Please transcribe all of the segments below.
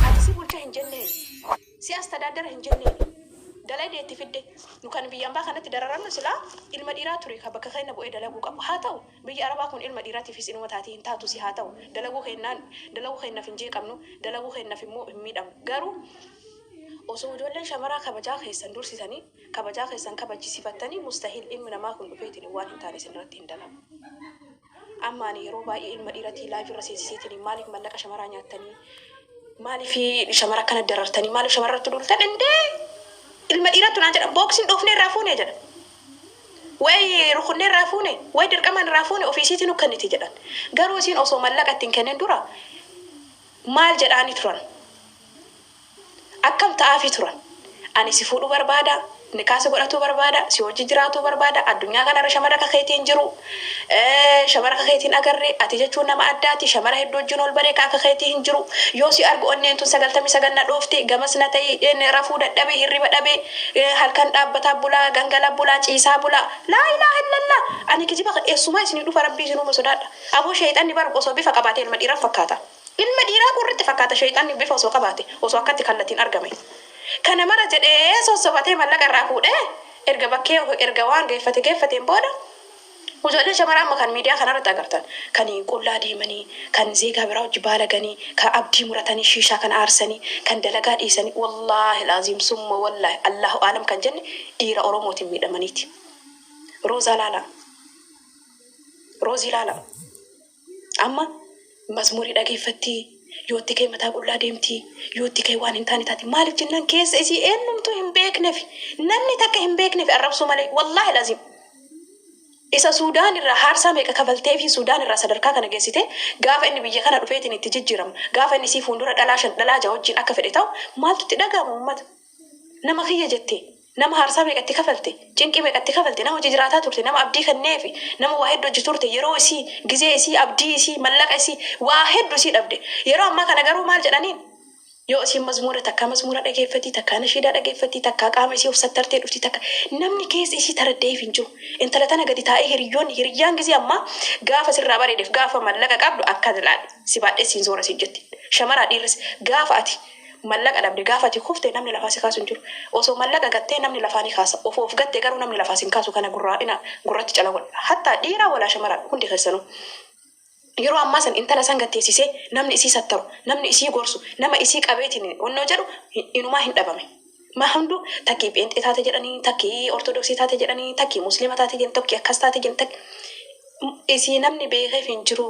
Ati si bulcha hin jenneen si astadaadara hin jenneen dalay deetti fidde nu kan biyyaan baa kanatti dararannu silaa ilma dhiiraa ture ka bakka keenya bu'ee dalaguu qabu haa ta'u biyya arabaa kun ilma dhiiraatiifis ilma taatii hin taatu si haa ta'u dalaguu keennaaf hin jeeqamnu dalaguu keennaaf immoo hin miidhamnu garuu osoo ijoolleen shamaraa kabajaa keessan dursitanii kabajaa keessan kabajisiifattanii mustahil ilmi namaa kun dhufeetiin waan hin taane isinirratti hin dalagu. Amma ani yeroo baay'ee ilma dhiiratii laajurra seensisiitiin maaliif mallaqa shamaraa nyaattanii maaliif shamara kana darartanii maaliif shamarratti dultan indee ilma dhiirattu naan jedha booksiin dhoofnee irraa fuune jedhan way rukunnee irraa fuune way dirqamaan irraa fuune ofiisiitiin ukkanniti jedhan garuu isiin osoo mallaqa ittiin kenneen dura maal jedhaanii turan akkam ta'aafi turan ani si fuudhuu barbaada nikaasa godhatuu barbaada si hojii jiraatuu barbaada addunyaa kanarra shamara kakeetiin jiru shamara kakeetiin agarree ati jechuun nama addaati shamara hedduu wajjin ol baree akka kakeetii hin jiru yoo si argu onneen tun 99 na dhoofte gamas na ta'e rafuu dadhabee hirriba dhabee halkan dhaabbataa bulaa gangalaa bulaa ciisaa bulaa laa ilaaha illallah ani kijiba eessumaa isinii dhufa rabbii isinuu sodaadha aboo sheexanni bara osoo bifa qabaatee ilma dhiiraa fakkaata ilma dhiiraa qurritti fakkaata sheexanni bifa osoo qabaate osoo akkatti kallattiin argame kana mara jedhee sossobatee mallaqa irraa fuudhee erga bakkee erga waan geeffateen booda ijoolleen shamaraa amma kan miidiyaa kanarratti agartan kan qullaa deemanii kan zeegaa biraa hojii baalaganii kan abdii muratanii shiishaa kan aarsanii kan dalagaa dhiisanii wallaahi laaziim summa wallaahi allahu aalam kan jenne dhiira oromootiin miidhamaniiti. Roozii laala amma mazmurii dhageeffattii yootti kee mataa qullaa deemti yootti kee waan hin taane taati maaliif jennaan keessa isii eenyumtuu hin beekneef namni takka hin beekneef arrabsuu malee wallaahi laaziim isa Suudaan irraa haarsaa meeqa kafaltee fi Suudaan irraa sadarkaa kana geessite gaafa inni biyya kana dhufeetiin itti jijjiiramu gaafa inni isii fuuldura dhalaa jaha wajjin akka fedhe ta'u maaltu itti dhaga'amu uummata nama kiyya jettee nama haarsaa meeqatti kafalte cinqii meeqatti kafalte nama hojii jiraataa turte nama abdii kenneefi nama waa hedduu hojii turte yeroo isii gizee isii abdii isii mallaqa isii waa hedduu isii dhabde yeroo ammaa kana garuu maal jedhaniin yoo isiin mazmuura takka mazmuura dhageeffatti takka nashiidaa dhageeffatti takka qaama isii of sattartee dhufti takka namni keessa isii taraddeef hin jiru intala tana gadi taa'ee hiriyyaan gizee ammaa gaafa sirraa bareedeef gaafa mallaqa qabdu akka dilaadhe si baadhee siin zoora si jetti shamaraa dhiirris gaafa ati mallaqa dhabde gaafa ati kufte namni lafaa si kaasu hin jiru osoo mallaqa gattee namni lafaa ni kaasa of gattee garuu namni lafaa si hin kaasu kana gurratti cala godha hatta dhiiraa walaa shamaraa hundi keessanuu yeroo ammaa san intala san gatteessisee namni isii sattaru namni isii gorsu nama isii qabeetiin onnoo jedhu inumaa hin dhabame ma hundu takkii pheenxee taate jedhanii takkii ortodoksii taate jedhanii takkii muslima taate jedhanii takkii akkas taate jedhanii isii namni beekeef hin jiru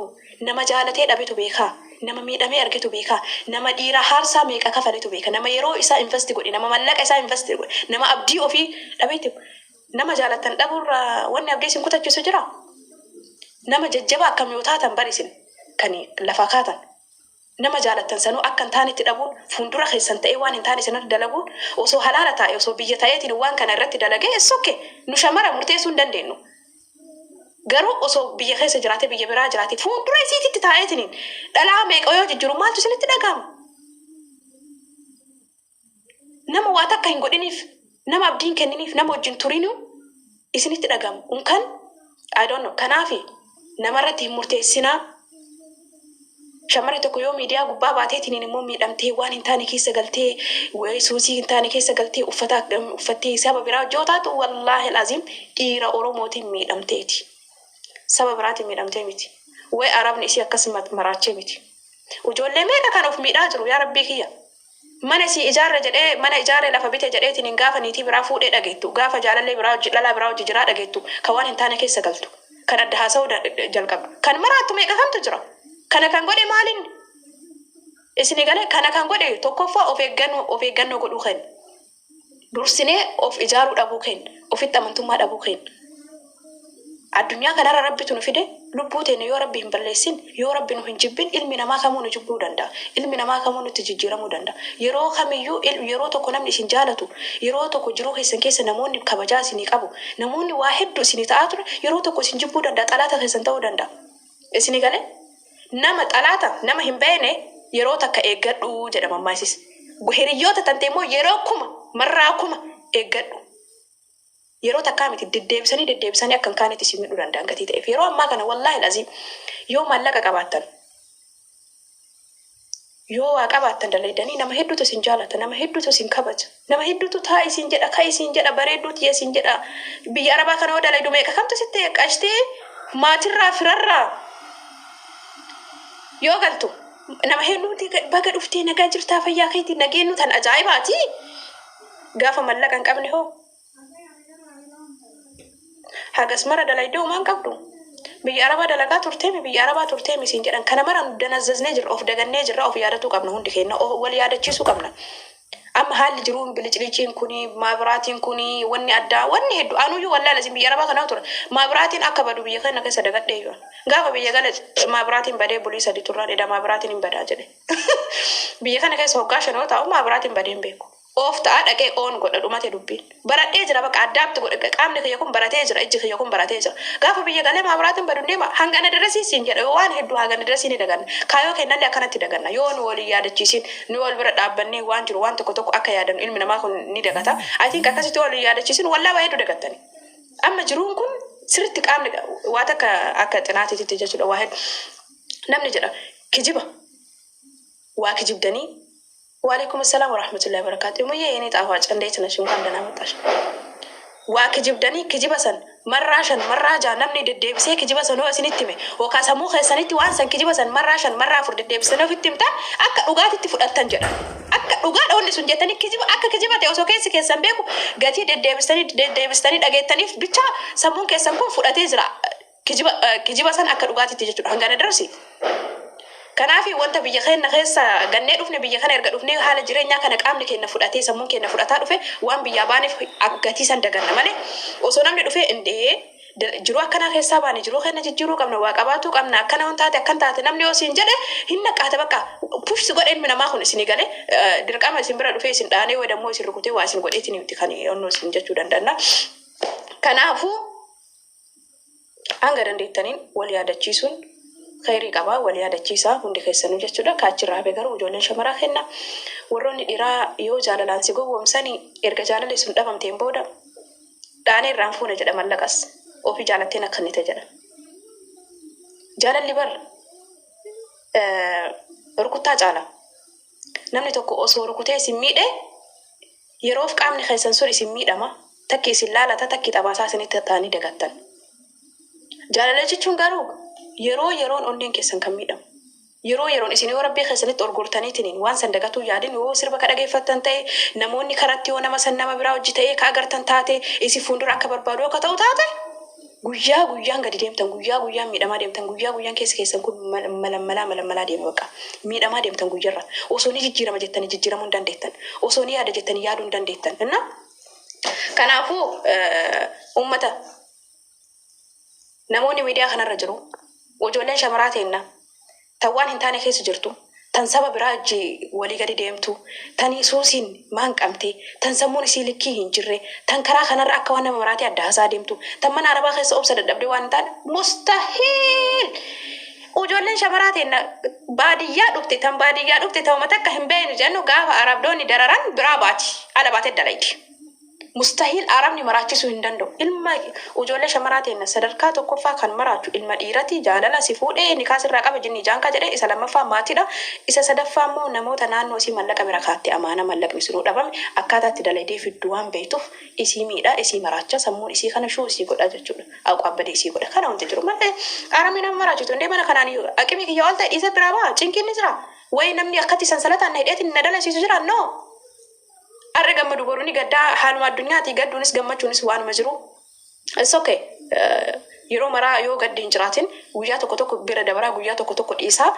nama jaalatee dhabetu beekaa nama miidhamee argetu beekaa nama dhiira haarsaa meeqa kafaletu beeka nama yeroo isaa investi godhe nama mallaqa isaa investi godhe nama abdii ofii dhabeetu nama jaalatan dhabuurra wanni abdii isin kutachiisu jira nama jajjaba akkam yoo taatan barisin kan lafa kaatan nama jaalatan sanuu akka hin taanetti dhabuun fuuldura keessan ta'ee waan hin taane sanatti dalaguun osoo halaala taa'e osoo biyya ta'eetiin waan kana irratti dalagee sokke nu shamara murteessuu hin dandeenyu garuu osoo biyya keessa jiraate biyya biraa jiraate fuuldura isiitti taa'eetiin dhalaa meeqa yoo jijjiiru maaltu isinitti dhaga'ama nama waa takka hin godhiniif nama abdiin kenniniif nama wajjin turiniu isinitti dhaga'ama unkan I don't know kanaafi namarratti hin murteessinaa shamarri tokko yoo miidiyaa gubbaa baateetiin immoo miidhamtee waan hin taane keessa galtee suusii hin taane keessa galtee uffattee saba biraa hojjoo taatu wallaahi laaziim dhiira oromootiin miidhamteeti saba biraatiin miidhamtee miti way arabni isii akkas maraachee miti ijoollee meeqa kan of miidhaa jiru yaa rabbii kiyya mana si ijaarre jedhee mana ijaarre lafa bite jedheetiin gaafa niitii biraa fuudhee dhageettu gaafa jaalallee biraa hojii dhalaa biraa hojii jiraa dhageettu kan waan hin taane keessa galtu kan adda haasa'uu jalqabdu kan maraattu meeqa kamtu jira kana kan godhe maaliin isini galee kana kan godhe tokkoffaa of eeggannoo godhuu kenna dursinee of ijaaruu dhabuu kenna ofitti amantummaa dhabuu kenna addunyaa kanarra rabbitu nu fide lubbuu teenya yoo rabbi hin balleessin yoo rabbi nu hin jibbin ilmi namaa kamuu nu jibbuu danda'a ilmi namaa kamuu nutti jijjiiramuu danda'a yeroo kamiyyuu yeroo tokko namni isin jaalatu yeroo tokko jiruu keessan keessa namoonni kabajaa isinii qabu namoonni waa hedduu isinii ta'aa ture yeroo tokko isin jibbuu danda'a xalaata keessan ta'uu danda'a isini galee nama xalaata nama hin beekne yeroo takka eeggadhu jedhama ammaaysis hiriyyoota tante immoo yeroo marraa kuma eeggadhu yeroo takkaa miti deddeebisanii akka hin kaanetti isin midhuu danda'an gatii ta'eef yeroo ammaa kana wallaahi laziim yoo maallaqa qabaattan yoo waa qabaattan dalaydanii nama hedduutu isin jaalata, nama hedduutu isin kabaja, nama hedduutu taa isin jedha, ka isin jedha, bareedduuti isin jedha. Biyya Arabaa kana yoo dalaydu meeqa kamtu sitti qashtee maatirraa firarraa yoo galtu nama hedduuti baga dhuftee nagaa jirtaa fayyaa keetii nageenyu tan ajaa'ibaati. Gaafa mallaqa hin qabne hoo hagas mara dalaydoo maan qabdu. Biyya Arabaa dalagaa turteemi, biyya Arabaa turteemi isin jedhan kana mara danazzasnee jirra, of dagannee jirra, of yaadatuu qabna hundi keenya, wal yaadachiisuu qabna. Amma haalli jiruun biliciliiciin kuni maabiraatiin kuni wanni addaa wanni hedduu anuyyuu wallaa lasin biyya Arabaa kana ture maabiraatiin akka badu biyya kana keessa dagadhee yoon gaafa biyya gala maabiraatiin badee bulii sadi turraa dheeda maabiraatiin hin badaa jedhe biyya kana keessa hoggaa shanoo taa'u maabiraatiin badee hin beeku. Of ta'a dhaqee oon godha dhumate dubbiin baradhee jira bakka addaatti godhe qaamni kiyya kun baratee jira ijji kiyya kun baratee jira gaafa biyya galee maabiraatiin badu deema hangana darasiisiin jedha waan hedduu hangana darasiin daganna kaayoo kennallee akkanatti daganna yoo nu walii yaadachiisin nu wal bira dhaabbannee waan jiru waan tokko tokko akka yaadannu ilmi namaa kun ni dagata. I think akkasitti walii yaadachiisin wallaa waa hedduu dagattani. Amma jiruun kun sirriitti qaamni waa takka akka xinaatiitti jechuudha waa hedduu namni jedha kijiba waa kijibdanii. وعليكم السلام ورحمة الله وبركاته. مية يعني تعرف عندي شو كان دنا متاش. واكجب دني كجيب سن مرة جا نمني ددي بس كجيب سن هو سنتيمه وكاسمو خسنتي وانسن كجيب سن مرة فرد ددي بس نو فيتم تا أك أوقات تفوت التنجر أك أوقات أول سنجتني كجيب أك كجيب تي أوسو كيس كيسن بيكو قاتي ددي بس تاني أجتني بيتشا سمون كيسن كون فوت أتيزرا كجيب سن أك أوقات تيجي هنجان درسي. Kanaafi wanta biyya keenya keessa gannee dhufne biyya kana erga dhufne haala jireenyaa kana qaamni keenya fudhatee sammuun keenya fudhataa dhufe waan biyyaa baaneef aggatiisan daganna malee osoo namni dhufee indee jiruu akkana keessaa baane jiruu keenya jijjiiruu qabna waa qabaatuu qabna akkana wantaate akkan taate namni yoo siin jedhe hin naqaate bakka pushsi godhe ilmi namaa kun isinii galee dirqama isin bira dhufee isin dhaanee wadammoo isin rukutee waa isin godheetiin kan onnoo isin jechuu dandanna. Kanaafuu hanga dandeettaniin wal yaadachiisuun khayrii qaba wal yaadachiisaa hundi keessanuu jechuudha. Kaachirraa beekaru ijoolleen shamaraa kenna warroonni dhiiraa yoo jaalalaan si gowwoomsanii erga jaalala sun dhabamteen booda dhaanee irraan fuuna jedha mallaqas ofii jaalatteen akkanite jedha. Jaalalli bar rukuttaa caala namni tokko osoo rukutee isin miidhe yeroof qaamni keessan sun isin miidhama takki isin laalata takki xabaasaa isinitti ta'anii dagattan. Jaalala jechuun garuu yeroon onneen keessan kan miidhamu yeroon isin yoo rabbii keessanitti orgortaniitiin waan san dagatuu yaadin yoo sirba ka dhageeffattan ta'e namoonni karatti yoo nama san nama biraa hojii ta'e ka agartan taate isin fuuldura akka barbaadu akka ta'u taate guyyaan gadi deemtan guyyaan miidhamaa deemtan guyyaan keessan kun malamalaa deema bakka miidhamaa deemtan guyyarra osoo ni jijjiirama jettanii jijjiiramuu hin dandeettan osoo ni yaada jettanii yaaduu hin dandeettan. Kanaafuu ummata namoonni miidiyaa kanarra jiru ijoolleen shamaraa teenna tan waan hin taane keessa jirtu tan saba biraa walii gadi deemtu tan suusiin maan qabte tan sammuun isii likkii hin jirre tan karaa kanarra akka waan nama maraatii adda haasaa deemtu tan mana arabaa keessa obsa dadhabdee waan hin taane mustahiil. Ijoolleen shamaraa teenna baadiyyaa dhufte tan uummata akka hin beeknu jennu gaafa arabdoonni dararan biraa baati ala baatee dalaydi. Mustahil Arabni maraachisuu hin danda'u. Ilma ijoollee shamaraa teenna sadarkaa tokkoffaa kan maraachu ilma dhiirati jaalala si fuudhee ni kaasirraa qaba jinni jaankaa jedhee isa lammaffaa maatiidha. Isa sadaffaa immoo namoota naannoo isii mallaqa bira kaatti amaana mallaqni sunuu dhabame akkaataatti daladee fidduu waan beektuuf isii miidha isii maraacha sammuun isii kana shuu isii godha jechuudha. Aqaabbadee isii godha kana wanti jiru malee Arabni nama maraachitu indee mana kanaan aqimii kiyya ol ta'e isa biraa baa cinqinni jira wayi namni akkatti sansalataan na hidheetiin na dalasiisu jira noo. Arre gammadu boruuni gaddaa haaluma addunyaati gadduunis gammachuunis waanuma jiru. It's okay. Yeroo maraa yoo gaddi hin jiraatin guyyaa tokko bira dabaraa guyyaa tokko dhiisaa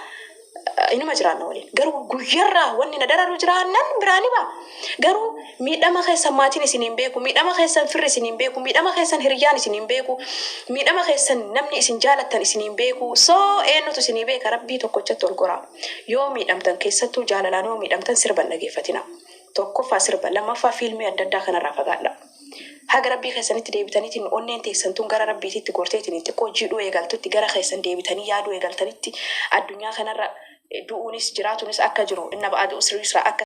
inuma jiraanna waliin. Garuu guyyarraa wanni na dararu jiraannan biraani baa. Garuu miidhama keessan maatiin isin hin beeku, miidhama keessan firri isin hin beeku, miidhama keessan hiriyyaan isin hin beeku, miidhama keessan namni isin jaalattan isin hin beeku. Eenyutu isin hin beeka rabbii tokkochatti ol goraa. Yoo miidhamtan keessattuu jaalalaan yoo miidhamtan sirban dhageeffatina. Tokkoffaa sirba lammaffaa fiilmii adda addaa kanarraa fagaadha. Haga rabbii keessanitti deebitaniitiin onneen teessantuun gara rabbiititti gorteetiin xiqqoo jiidhuu eegaltutti gara keessan deebitanii yaaduu eegaltanitti addunyaa kanarra du'uunis jiraatuunis akka jiru inna ba'aaduu usriisraa akka